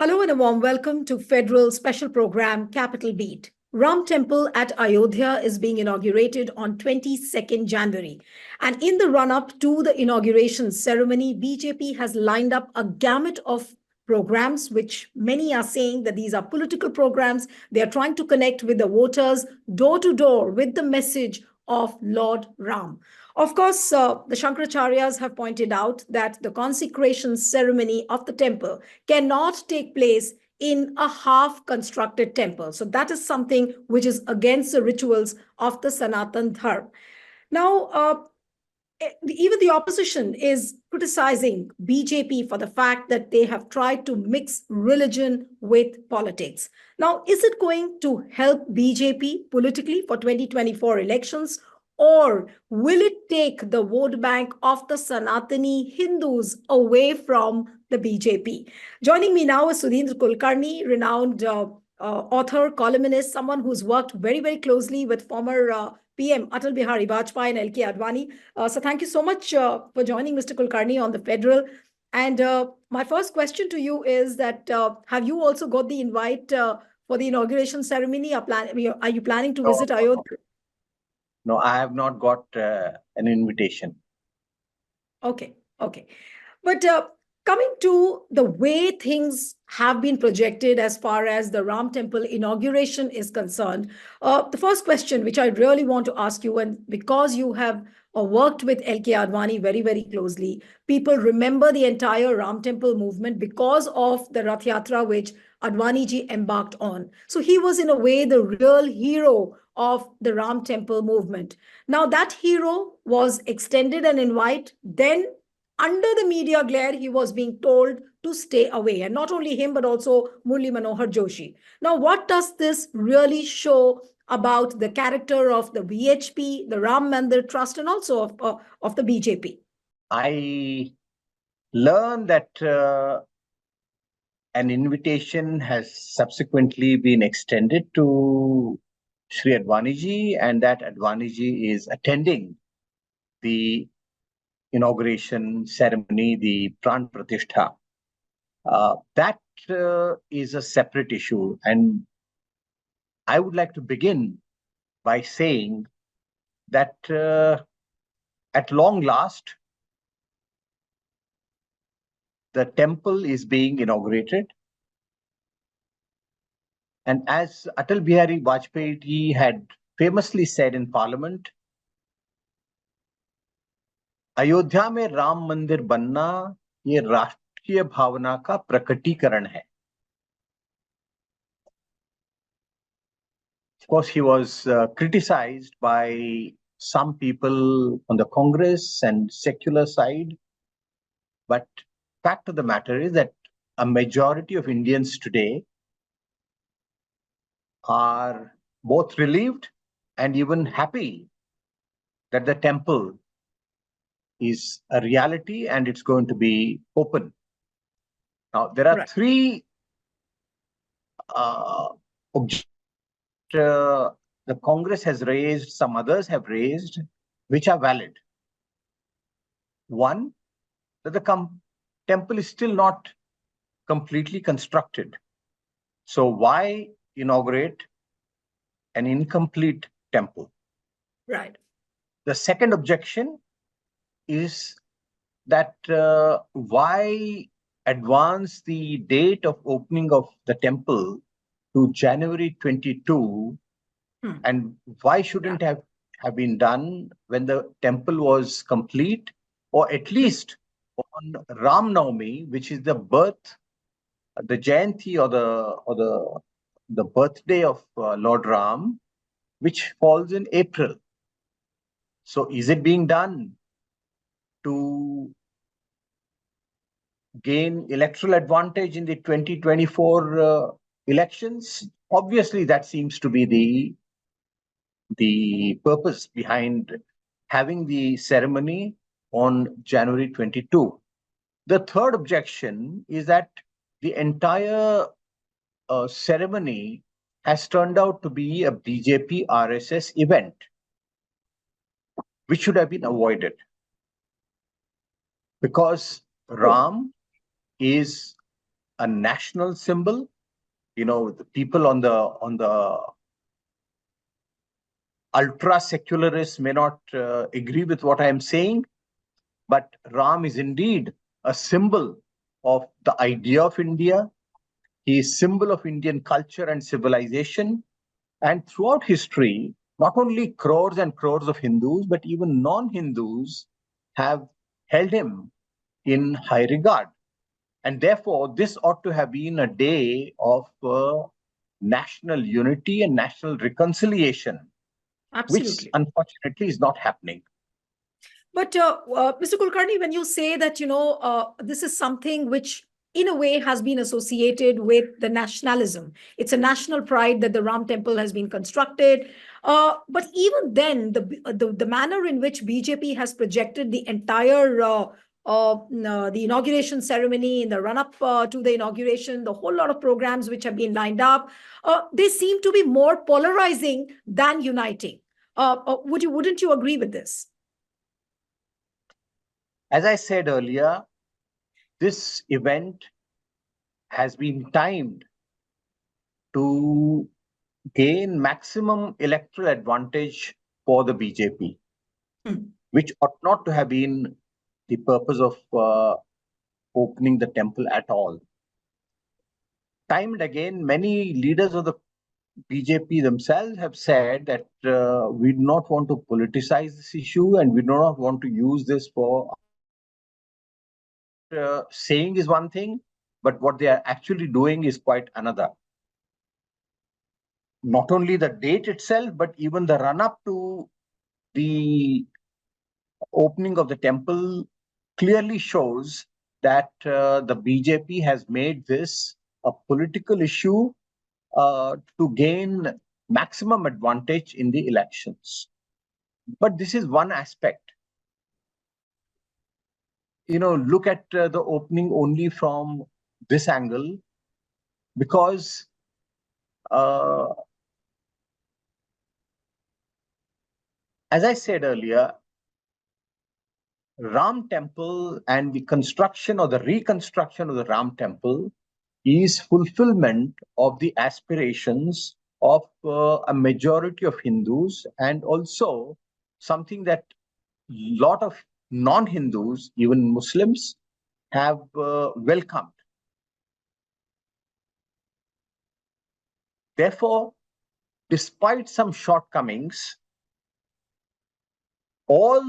Hello and a warm welcome to Federal special program Capital Beat. Ram Temple at Ayodhya is being inaugurated on 22nd January. And in the run-up to the inauguration ceremony, BJP has lined up a gamut of programs, which many are saying that these are political programs. They are trying to connect with the voters door to door with the message of Lord Ram. Of course, the Shankaracharyas have pointed out that the consecration ceremony of the temple cannot take place in a half constructed temple. So that is something which is against the rituals of the Sanatan Dharma. Now, even the opposition is criticizing BJP for the fact that they have tried to mix religion with politics. Now, is it going to help BJP politically for 2024 elections? Or will it take the vote bank of the Sanatani Hindus away from the BJP? Joining me now is Sudheendra Kulkarni, renowned author, columnist, someone who's worked very, very closely with former PM Atal Bihari Vajpayee and LK Advani. So thank you so much for joining Mr. Kulkarni on the Federal. And my first question to you is that have you also got the invite for the inauguration ceremony? Are you planning to visit Ayodhya? No, I have not got an invitation. Okay. But coming to the way things have been projected as far as the Ram Temple inauguration is concerned, the first question which I really want to ask you, and because you have worked with LK Advani very, very closely, people remember the entire Ram Temple movement because of the Rath Yatra which Advani ji embarked on. So he was in a way the real hero of the Ram Temple movement. Now that hero was extended an invite, then under the media glare, he was being told to stay away. And not only him, but also Murli Manohar Joshi. Now, what does this really show about the character of the VHP, the Ram Mandir Trust, and also of the BJP? I learned that an invitation has subsequently been extended to Sri Advaniji, and that Advaniji is attending the inauguration ceremony, the Pran Pratishtha. That is a separate issue. And I would like to begin by saying that at long last, the temple is being inaugurated. And as Atal Bihari Vajpayee had famously said in Parliament, Ayodhya में राम मंदिर बनना ये राष्ट्रीय भावना का प्रकटीकरण है. Of course, he was criticized by some people on the Congress and secular side. But fact of the matter is that a majority of Indians today are both relieved and even happy that the temple is a reality and it's going to be open. Now, there are three objections the Congress has raised, some others have raised, which are valid. One, that the temple is still not completely constructed. So why inaugurate an incomplete temple? Right. The second objection is that why advance the date of opening of the temple to January 22, and why shouldn't have been done when the temple was complete, or at least on Ram Navami, which is the birth, the Jayanti or the birthday of Lord Ram, which falls in April. So is it being done to gain electoral advantage in the 2024 elections? Obviously, that seems to be the purpose behind having the ceremony on January 22. The third objection is that the entire ceremony has turned out to be a BJP RSS event, which should have been avoided. Because Ram is a national symbol. The people on the ultra secularists may not agree with what I am saying, but Ram is indeed a symbol of the idea of India. He is symbol of Indian culture and civilization. And throughout history, not only crores and crores of Hindus, but even non-Hindus have held him in high regard. And therefore, this ought to have been a day of national unity and national reconciliation, which Absolutely. unfortunately is not happening. But Mr. Kulkarni, when you say that, this is something which in a way has been associated with the nationalism, it's a national pride that the Ram temple has been constructed. But even then, the manner in which BJP has projected the entire the inauguration ceremony, in the run up to the inauguration, the whole lot of programs which have been lined up, they seem to be more polarizing than uniting. Wouldn't you agree with this? As I said earlier, this event has been timed to gain maximum electoral advantage for the BJP, which ought not to have been the purpose of opening the temple at all. Time and again, many leaders of the BJP themselves have said that we do not want to politicize this issue and we do not want to use this for saying is one thing, but what they are actually doing is quite another. Not only the date itself, but even the run up to the opening of the temple clearly shows that the BJP has made this a political issue to gain maximum advantage in the elections. But this is one aspect. Look at the opening only from this angle, because as I said earlier, Ram temple and the construction or the reconstruction of the Ram temple is fulfillment of the aspirations of a majority of Hindus, and also something that a lot of non-Hindus, even Muslims, have welcomed. Therefore, despite some shortcomings, all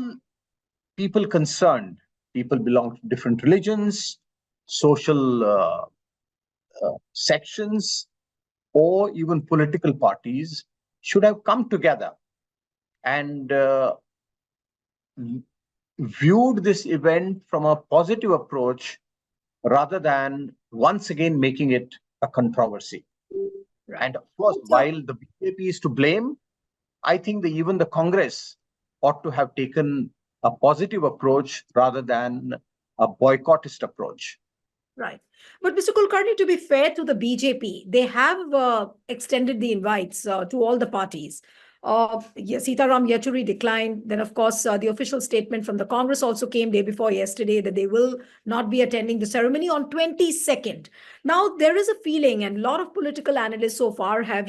people concerned, people belong to different religions, social sections, or even political parties, should have come together and viewed this event from a positive approach rather than once again making it a controversy. Right. And of course, while the BJP is to blame, I think that even the Congress ought to have taken a positive approach rather than a boycottist approach. Right. But Mr. Kulkarni, to be fair to the BJP, they have extended the invites to all the parties. Sitaram Yechuri declined. Then, of course, the official statement from the Congress also came day before yesterday that they will not be attending the ceremony on 22nd. Now, there is a feeling, and a lot of political analysts so far have,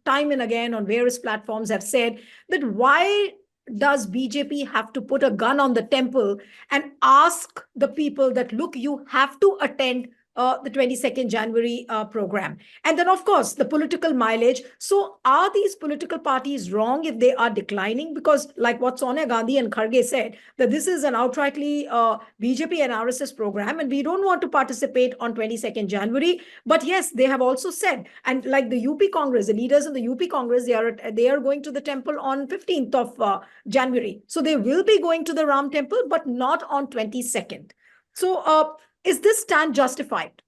time and again on various platforms have said that why does BJP have to put a gun on the temple and ask the people that, look, you have to attend the 22nd January program. And then, of course, the political mileage. So are these political parties wrong if they are declining? Because like what Sonia Gandhi and Kharge said, that this is an outrightly BJP and RSS program, and we don't want to participate on 22nd January. But yes, they have also said, and like the UP Congress, the leaders in the UP Congress, they are going to the temple on 15th of January. So they will be going to the Ram temple, but not on 22nd. So is this stand justified?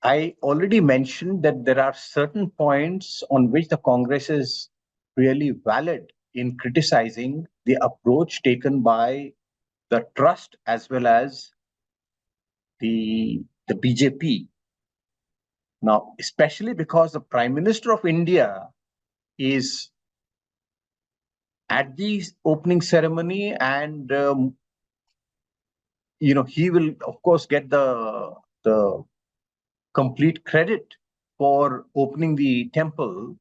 I already mentioned that there are certain points on which the Congress is really valid in criticizing the approach taken by the trust as well as the BJP. Now, especially because the Prime Minister of India is at the opening ceremony and he will, of course, get the complete credit for opening the temple.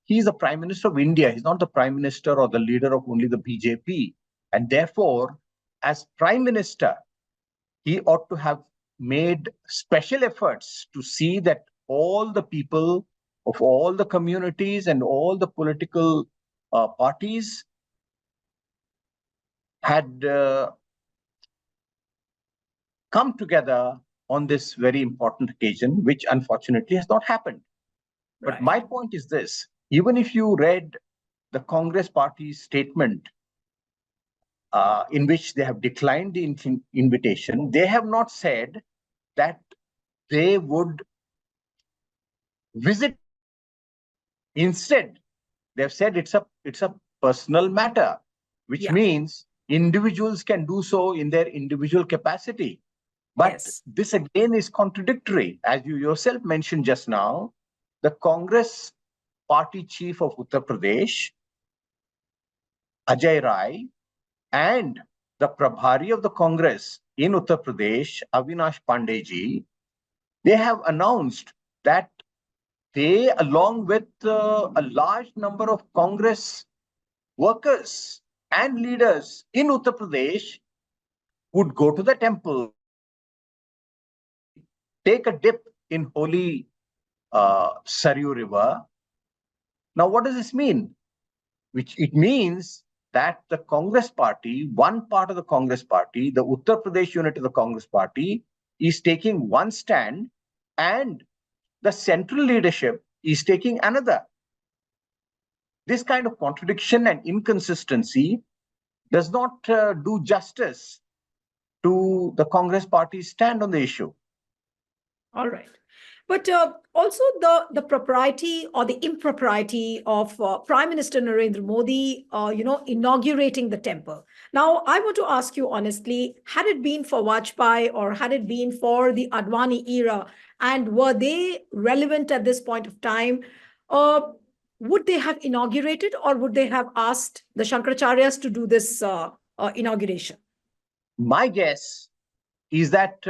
He's the Prime Minister of India. He's not the Prime Minister or the leader of only the BJP. And therefore, as Prime Minister, he ought to have made special efforts to see that all the people of all the communities and all the political parties had come together on this very important occasion, which unfortunately has not happened. But Right. my point is this: even if you read the Congress party's statement, in which they have declined the invitation, they have not said that they would visit. Instead, they've said it's a personal matter, which Yeah. means individuals can do so in their individual capacity. But Yes. this again is contradictory. As you yourself mentioned just now, the Congress party chief of Uttar Pradesh, Ajay Rai, and the Prabhari of the Congress in Uttar Pradesh, Avinash Pandeyji, they have announced that they, along with a large number of Congress workers and leaders in Uttar Pradesh, would go to the temple, take a dip in holy Saryu River. Now, what does this mean? Which it means that the Congress party, one part of the Congress party, the Uttar Pradesh unit of the Congress party, is taking one stand, and the central leadership is taking another. This kind of contradiction and inconsistency does not do justice to the Congress party's stand on the issue. All right. But also the propriety or the impropriety of Prime Minister Narendra Modi, inaugurating the temple. Now, I want to ask you honestly, had it been for Vajpayee or had it been for the Advani era, and were they relevant at this point of time, uh, would they have inaugurated or would they have asked the Shankaracharyas to do this inauguration? My guess is that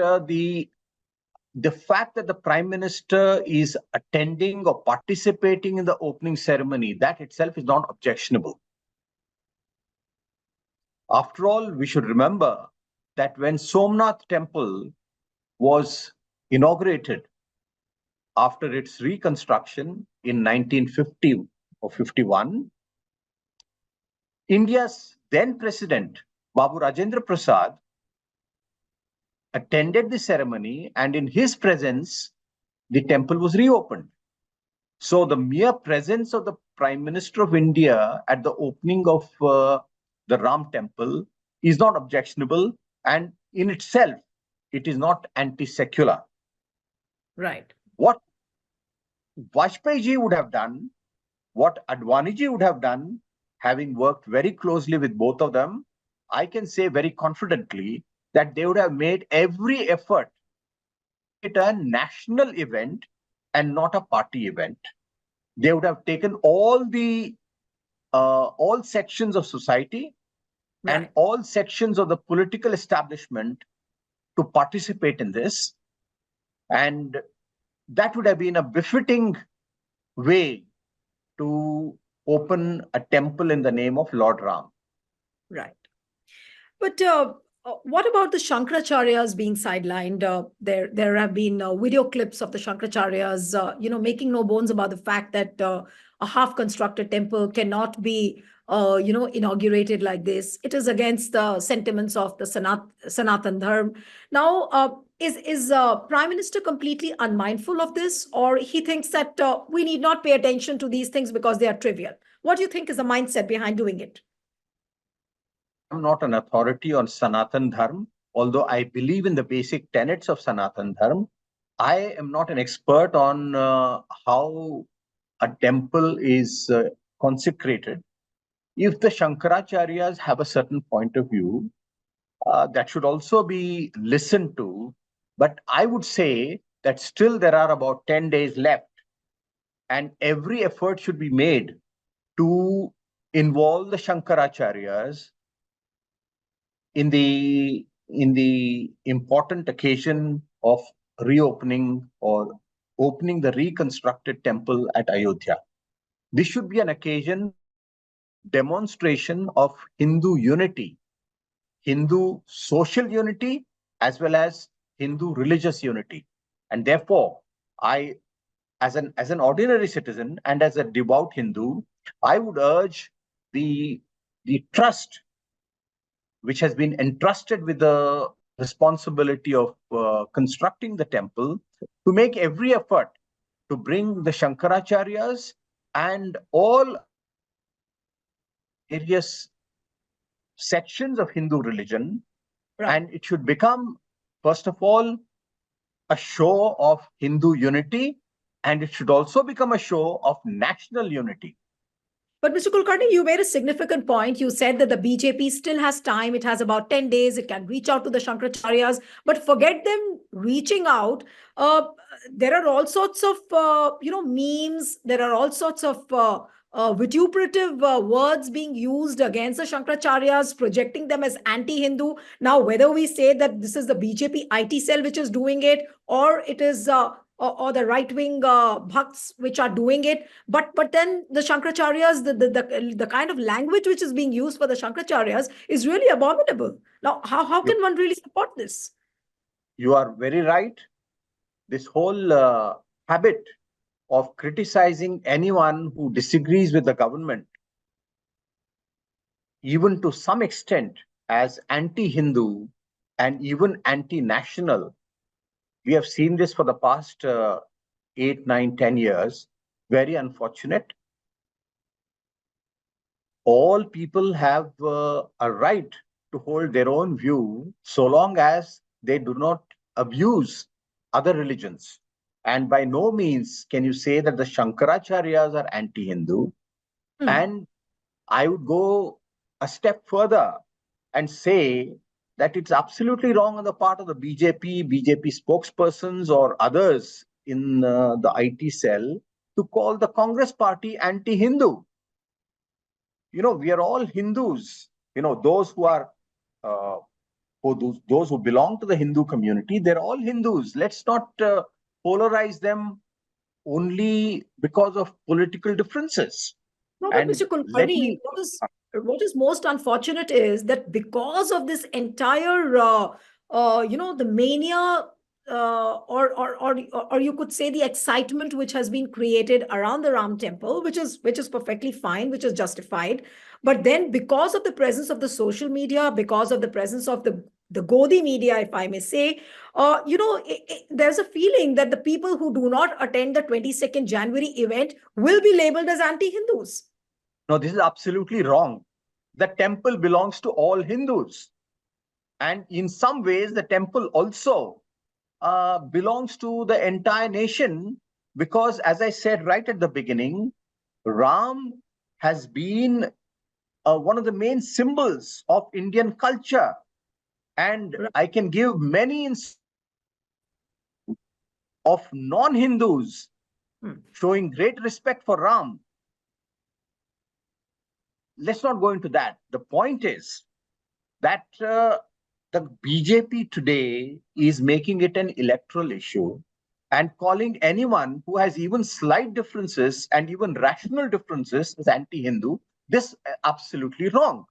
the fact that the Prime Minister is attending or participating in the opening ceremony, that itself is not objectionable. After all, we should remember that when Somnath Temple was inaugurated after its reconstruction in 1950 or 51, India's then President, Babu Rajendra Prasad, attended the ceremony, and in his presence, the temple was reopened. So the mere presence of the Prime Minister of India at the opening of the Ram Temple is not objectionable, and in itself, it is not anti-secular. Right. What Vajpayee ji would have done, what Advani ji would have done, having worked very closely with both of them, I can say very confidently that they would have made every effort to make it a national event and not a party event. They would have taken all sections of society and Right. all sections of the political establishment to participate in this, and that would have been a befitting way to open a temple in the name of Lord Ram. Right. But what about the Shankaracharyas being sidelined? There have been video clips of the Shankaracharyas, making no bones about the fact that a half-constructed temple cannot be, inaugurated like this. It is against the sentiments of the Sanatan Dharma. Now, is Prime Minister completely unmindful of this, or he thinks that we need not pay attention to these things because they are trivial? What do you think is the mindset behind doing it? I'm not an authority on Sanatan Dharma, although I believe in the basic tenets of Sanatan Dharma. I am not an expert on how a temple is consecrated. If the Shankaracharyas have a certain point of view, that should also be listened to. But I would say that still there are about 10 days left, and every effort should be made to involve the Shankaracharyas in the in the important occasion of reopening or opening the reconstructed temple at Ayodhya. This should be an occasion of demonstration of Hindu unity, Hindu social unity, as well as Hindu religious unity. And therefore, I, as an ordinary citizen and as a devout Hindu, I would urge the the trust which has been entrusted with the responsibility of constructing the temple to make every effort to bring the Shankaracharyas and all various sections of Hindu religion. Right. And it should become, first of all, a show of Hindu unity, and it should also become a show of national unity. But Mr. Kulkarni, you made a significant point. You said that the BJP still has time. It has about 10 days. It can reach out to the Shankaracharyas. But forget them reaching out. There are all sorts of, memes. There are all sorts of vituperative words being used against the Shankaracharyas, projecting them as anti-Hindu. Now, whether we say that this is the BJP IT cell which is doing it, or it is or the right-wing bhakts which are doing it, but then the Shankaracharyas, the kind of language which is being used for the Shankaracharyas is really abominable. Now, how You, can one really support this? you are very right. This whole habit of criticizing anyone who disagrees with the government, even to some extent, as anti Hindu and even anti national. We have seen this for the past 8, 9, 10 years. Very unfortunate. All people have a right to hold their own view so long as they do not abuse other religions. And by no means can you say that the Shankaracharyas are anti Hindu. And I would go a step further and say that it's absolutely wrong on the part of the BJP spokespersons, or others in the IT cell to call the Congress party anti Hindu. We are all Hindus. Those who are those who belong to the Hindu community, they're all Hindus. Let's not polarize them only because of political differences. No, but And Mr. let Kulkarni, me what is most unfortunate is that because of this entire, the mania, or you could say the excitement which has been created around the Ram Temple, which is perfectly fine, which is justified, but then because of the presence of the social media, because of the presence of the Godi media, if I may say, there's a feeling that the people who do not attend the 22nd January event will be labeled as anti-Hindus. No, this is absolutely wrong. The temple belongs to all Hindus. And in some ways, the temple also belongs to the entire nation because, as I said right at the beginning, Ram has been one of the main symbols of Indian culture. And Right. I can give many of non-Hindus showing great respect for Ram. Let's not go into that. The point is that the BJP today is making it an electoral issue and calling anyone who has even slight differences and even rational differences as anti-Hindu. This absolutely wrong.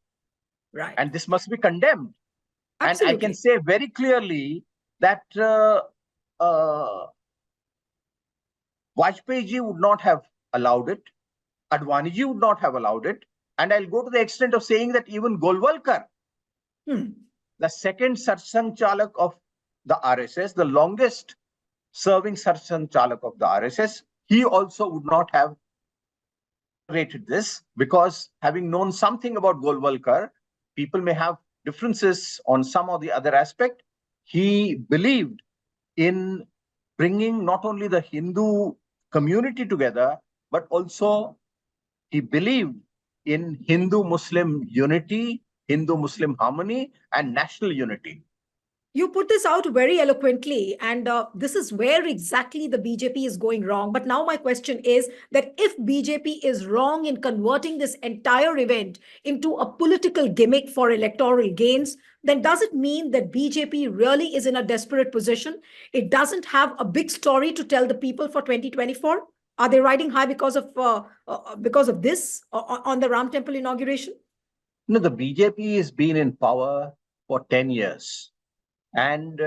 Right. And this must be condemned. And I can Absolutely. say very clearly that Vajpayee ji would not have allowed it. Advani ji would not have allowed it. And I'll go to the extent of saying that even Golwalkar, the second satsang chalak of the RSS, the longest serving satsang chalak of the RSS, he also would not have rated this because, having known something about Golwalkar, people may have differences on some or the other aspect. He believed in bringing not only the Hindu community together, but also he believed in Hindu-Muslim unity, Hindu-Muslim harmony, and national unity. You put this out very eloquently, and this is where exactly the BJP is going wrong. But now my question is that if BJP is wrong in converting this entire event into a political gimmick for electoral gains, then does it mean that BJP really is in a desperate position? It doesn't have a big story to tell the people for 2024? Are they riding high because of this on the Ram Temple inauguration? No, the BJP has been in power for 10 years. And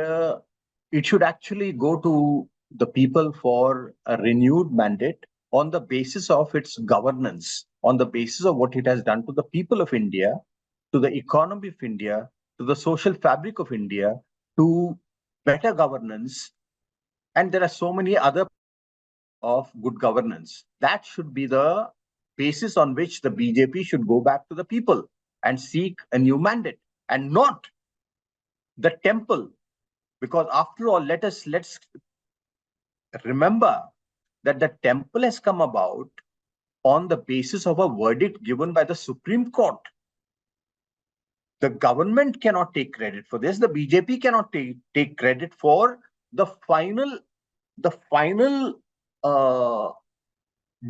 it should actually go to the people for a renewed mandate on the basis of its governance, on the basis of what it has done to the people of India, to the economy of India, to the social fabric of India, to better governance. And there are so many other of good governance. That should be the basis on which the BJP should go back to the people and seek a new mandate, and not the temple. Because after all, let's remember that the temple has come about on the basis of a verdict given by the Supreme Court. The government cannot take credit for this. The BJP cannot take credit for the final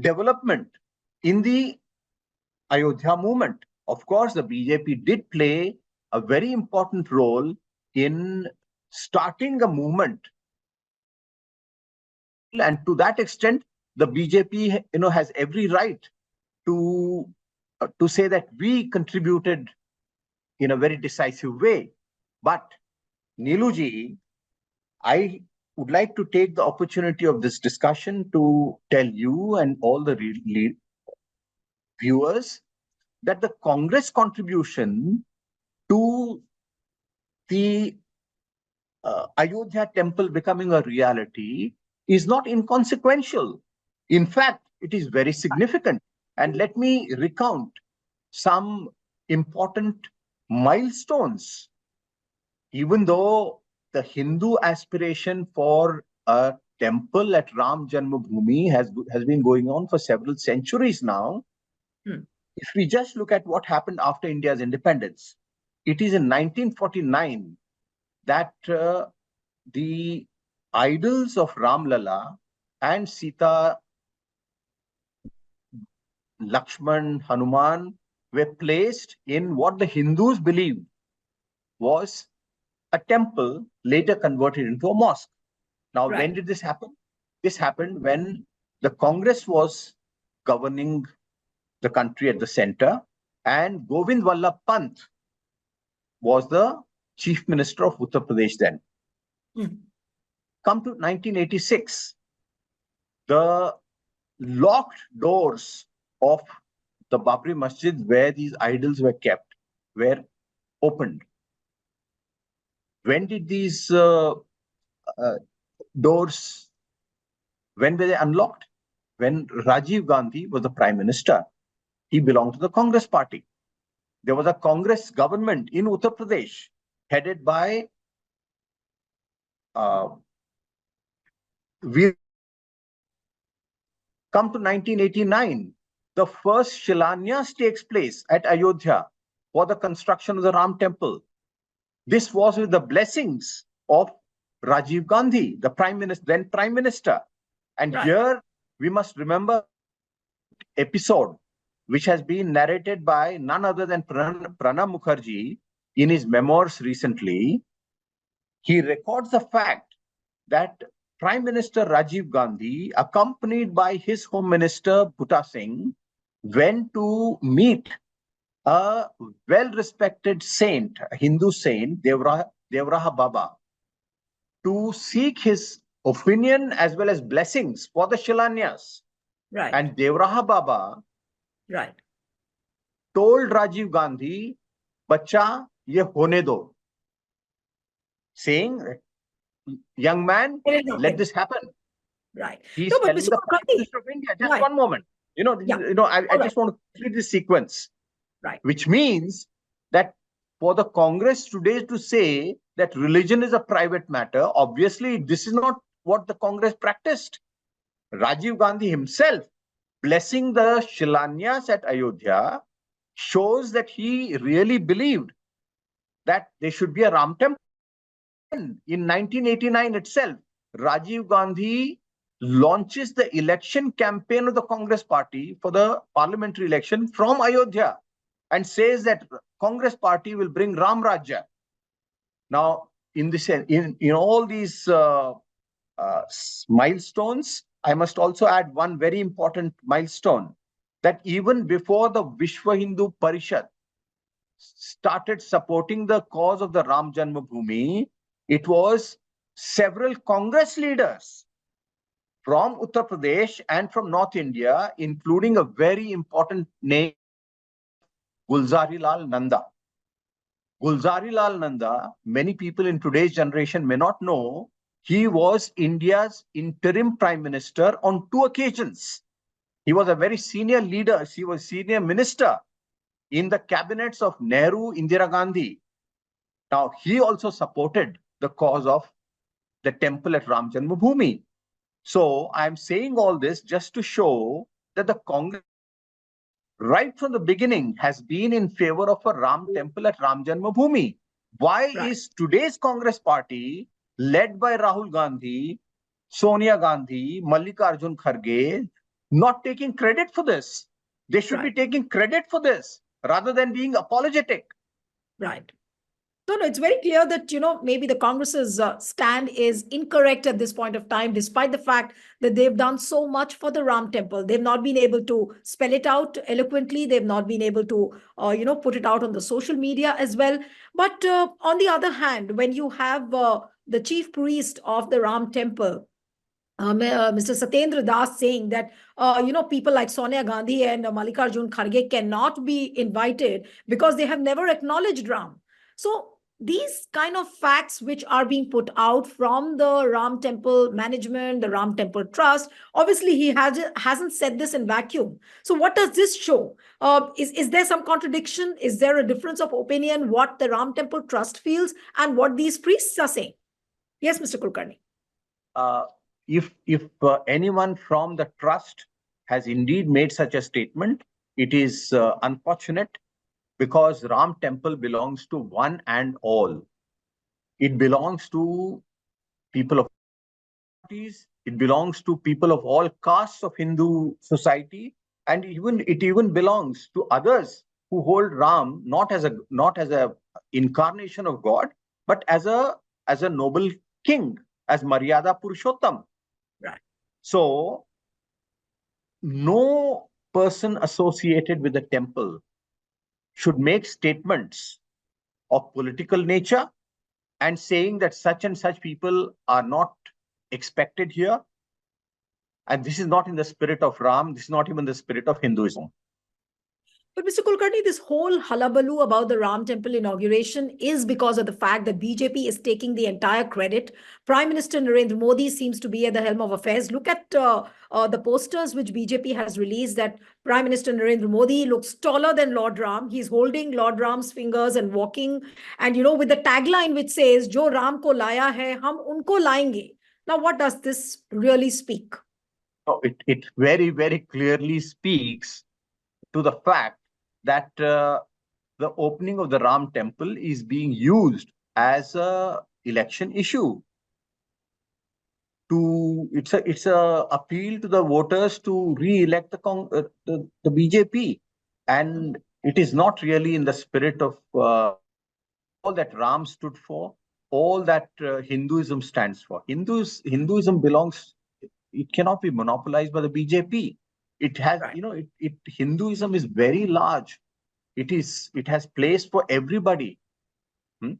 development in the Ayodhya movement. Of course, the BJP did play a very important role in starting a movement, and to that extent, the BJP, has every right to say that we contributed in a very decisive way. But Neeluji, I would like to take the opportunity of this discussion to tell you and all the viewers that the Congress contribution to the Ayodhya temple becoming a reality is not inconsequential. In fact, it is very significant. And let me recount some important milestones. Even though the Hindu aspiration for a temple at Ram Janmabhoomi has been going on for several centuries now, if we just look at what happened after India's independence, it is in 1949 that the idols of Ram Lala and Sita, Lakshman, Hanuman were placed in what the Hindus believed was a temple, later converted into a mosque. Now, Right. when did this happen? This happened when the Congress was governing the country at the center, and Govind Vallabh Pant was the chief minister of Uttar Pradesh then. Come to 1986, the locked doors of the Babri Masjid, where these idols were kept, were opened. When did these doors, when were they unlocked? When Rajiv Gandhi was the prime minister. He belonged to the Congress party. There was a Congress government in Uttar Pradesh headed by Veer. Come to 1989, the first Shilanyas takes place at Ayodhya for the construction of the Ram temple. This was with the blessings of Rajiv Gandhi, the then prime minister. And right here we must remember episode which has been narrated by none other than Pranab Mukherjee in his memoirs recently. He records the fact that Prime Minister Rajiv Gandhi, accompanied by his Home Minister Bhutta Singh, went to meet a well-respected saint, a Hindu saint, Devraha Baba, to seek his opinion as well as blessings for the Shilanyas. Right. And Devraha Baba told Rajiv Gandhi, "Bacha, ye hone do," saying, "Young man, let this happen." Right. He's telling the Prime Minister of India. Just one moment. I just want to complete this sequence. Right. Which means that for the Congress today to say that religion is a private matter, obviously this is not what the Congress practiced. Rajiv Gandhi himself blessing the Shilanyas at Ayodhya shows that he really believed that there should be a Ram temple. In 1989 itself, Rajiv Gandhi launches the election campaign of the Congress party for the parliamentary election from Ayodhya and says that Congress party will bring Ram Rajya. Now, in all these milestones, I must also add one very important milestone, that even before the Vishwa Hindu Parishad started supporting the cause of the Ram Janmabhoomi, it was several Congress leaders from Uttar Pradesh and from North India, including a very important name, Gulzari Lal Nanda. Gulzari Lal Nanda, many people in today's generation may not know, he was India's interim prime minister on 2 occasions. He was a very senior leader. He was senior minister in the cabinets of Nehru, Indira Gandhi. Now, he also supported the cause of the temple at Ram Janmabhoomi. So, I'm saying all this just to show that the Congress, right from the beginning, has been in favor of a Ram temple at Ram Janmabhoomi. Why is today's Congress party, led by Rahul Gandhi, Sonia Gandhi, Mallikarjun Kharge, not taking credit for this? They should be taking credit for this rather than being apologetic. Right. No, it's very clear that, maybe the Congress's stand is incorrect at this point of time, despite the fact that they've done so much for the Ram temple. They've not been able to spell it out eloquently. They've not been able to, put it out on the social media as well. But on the other hand, when you have the chief priest of the Ram temple, Mr. Satyendra Das saying that, people like Sonia Gandhi and Mallikarjun Kharge cannot be invited because they have never acknowledged Ram. So these kind of facts which are being put out from the Ram Temple management, the Ram Temple Trust, obviously he hasn't said this in vacuum. So what does this show? Is there some contradiction? Is there a difference of opinion what the Ram Temple Trust feels and what these priests are saying? Yes, Mr. Kulkarni. If anyone from the trust has indeed made such a statement, it is unfortunate, because Ram temple belongs to one and all. It belongs to people of parties, it belongs to people of all castes of Hindu society, and it even belongs to others who hold Ram not as a incarnation of God, but as a noble king, as Maryada Purushottam. Right. So, no person associated with the temple should make statements of political nature and saying that such and such people are not expected here. And this is not in the spirit of Ram. This is not even the spirit of Hinduism. But Mr. Kulkarni, this whole hullabaloo about the Ram temple inauguration is because of the fact that BJP is taking the entire credit. Prime Minister Narendra Modi seems to be at the helm of affairs. Look at the posters which BJP has released, that Prime Minister Narendra Modi looks taller than Lord Ram. He's holding Lord Ram's fingers and walking. And, with the tagline which says, Jo Ram ko laya hai, hum unko laenge. Now, what does this really speak? Oh, it very, very clearly speaks to the fact that the opening of the Ram temple is being used as a election issue. It's a appeal to the voters to re-elect the BJP, and it is not really in the spirit of all that Ram stood for, all that Hinduism stands for. Hinduism belongs. It cannot be monopolized by the BJP. It has, Hinduism is very large. It has place for everybody. And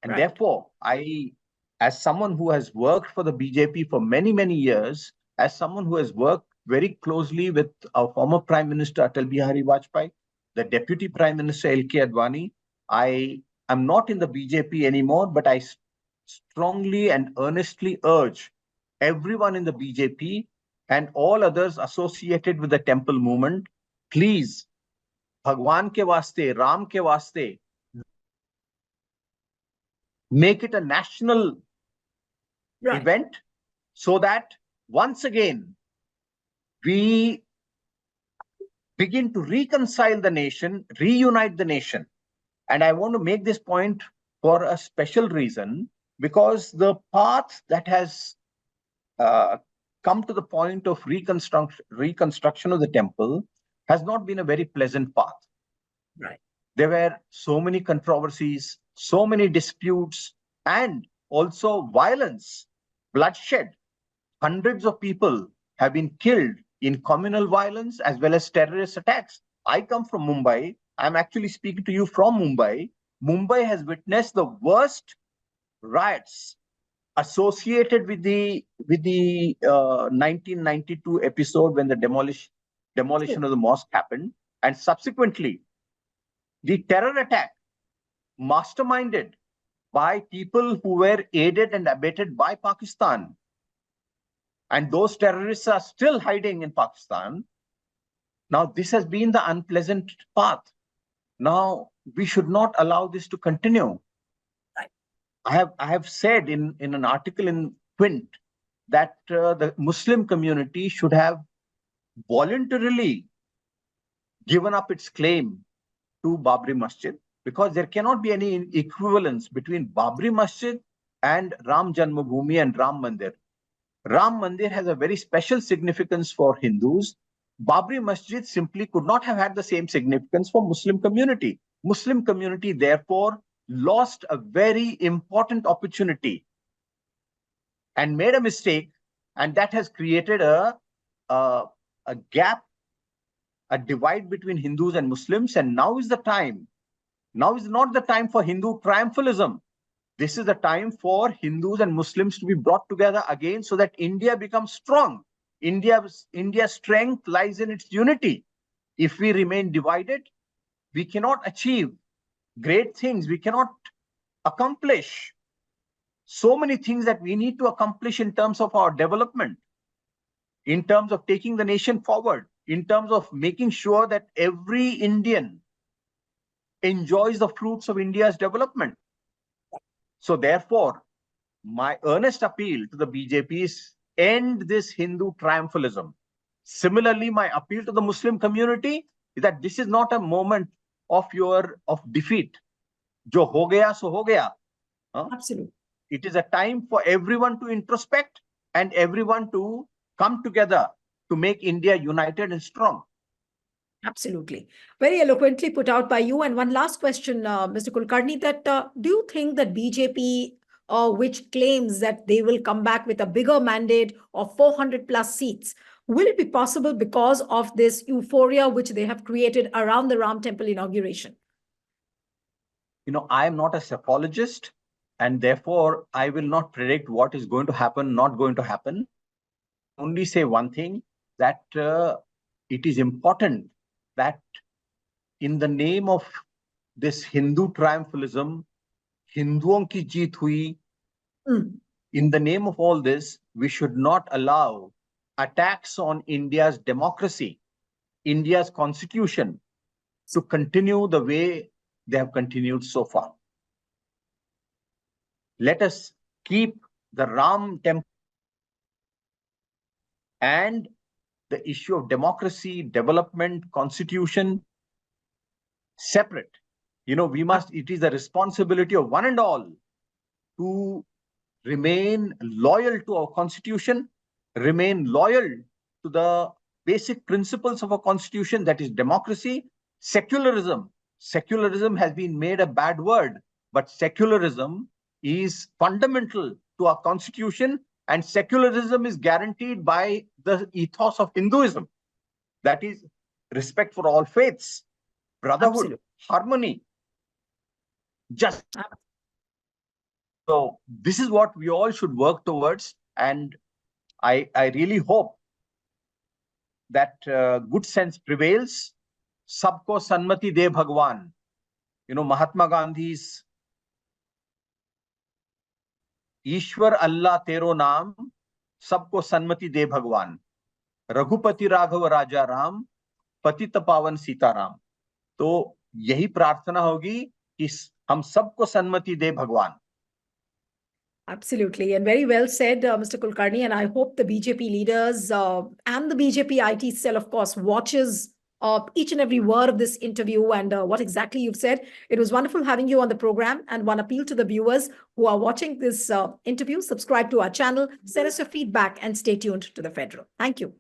therefore, as someone who has worked for the BJP for many, many years, as someone who has worked very closely with our former Prime Minister Atal Bihari Vajpayee, the Deputy Prime Minister L.K. Advani, I am not in the BJP anymore, but I strongly and earnestly urge everyone in the BJP and all others associated with the temple movement, please, Bhagwan ke vaste, Ram ke vaste, make it a national event, so that once again we begin to reconcile the nation, reunite the nation. And I want to make this point for a special reason, because the path that has come to the point of reconstruction of the temple has not been a very pleasant path. Right. There were so many controversies, so many disputes, and also violence, bloodshed. Hundreds of people have been killed in communal violence as well as terrorist attacks. I come from Mumbai. I'm actually speaking to you from Mumbai. Mumbai has witnessed the worst riots associated with the 1992 episode when the demolition of the mosque happened, and subsequently the terror attack masterminded by people who were aided and abetted by Pakistan. And those terrorists are still hiding in Pakistan. Now, this has been the unpleasant path. Now, we should not allow this to continue. Right. I have said in an article in Quint that the Muslim community should have voluntarily given up its claim to Babri Masjid, because there cannot be any equivalence between Babri Masjid and Ram Janmabhoomi and Ram Mandir. Ram Mandir has a very special significance for Hindus. Babri Masjid simply could not have had the same significance for Muslim community. Muslim community therefore lost a very important opportunity and made a mistake, and that has created a gap, a divide between Hindus and Muslims. And now is the time. Now is not the time for Hindu triumphalism. This is the time for Hindus and Muslims to be brought together again so that India becomes strong. India's strength lies in its unity. If we remain divided, we cannot achieve great things. We cannot accomplish so many things that we need to accomplish in terms of our development, in terms of taking the nation forward, in terms of making sure that every Indian enjoys the fruits of India's development. So therefore, my earnest appeal to the BJPs, end this Hindu triumphalism. Similarly, my appeal to the Muslim community is that this is not a moment of defeat. Jo ho gaya, so ho gaya. Absolutely. It is a time for everyone to introspect and everyone to come together to make India united and strong. Absolutely. Very eloquently put out by you. And one last question, Mr. Kulkarni, that do you think that BJP, which claims that they will come back with a bigger mandate of 400 plus seats, will it be possible because of this euphoria which they have created around the Ram Temple inauguration? I am not a psephologist, and therefore I will not predict what is going to happen, not going to happen. I can only say one thing, that it is important that in the name of this Hindu triumphalism, Hinduon ki jeet hui, in the name of all this, we should not allow attacks on India's democracy, India's constitution, to continue the way they have continued so far. Let us keep the Ram temple and the issue of democracy, development, constitution separate. It is the responsibility of one and all to remain loyal to our constitution, remain loyal to the basic principles of our constitution, that is democracy, secularism. Secularism has been made a bad word, but secularism is fundamental to our constitution, and secularism is guaranteed by the ethos of Hinduism. That is respect for all faiths, brotherhood, harmony, justice. So this is what we all should work towards, and I really hope that good sense prevails. Sabko sanmati de Bhagwan. Mahatma Gandhi's Ishwar Allah Tero Naam, Sabko sanmati de Bhagwan. Raghupati Raghav Raja Ram, Patita Pavan Sita Ram. तो यही प्रार्थना होगी कि हम सबको सन्मति दे भगवान. Absolutely. And very well said, Mr. Kulkarni. And I hope the BJP leaders and the BJP IT cell, of course, watches each and every word of this interview and what exactly you've said. It was wonderful having you on the program. And one appeal to the viewers who are watching this interview, subscribe to our channel, send us your feedback, and stay tuned to The Federal. Thank you.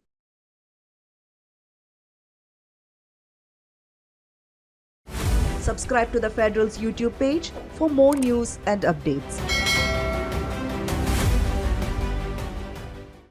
Subscribe to The Federal's YouTube page for more news and updates.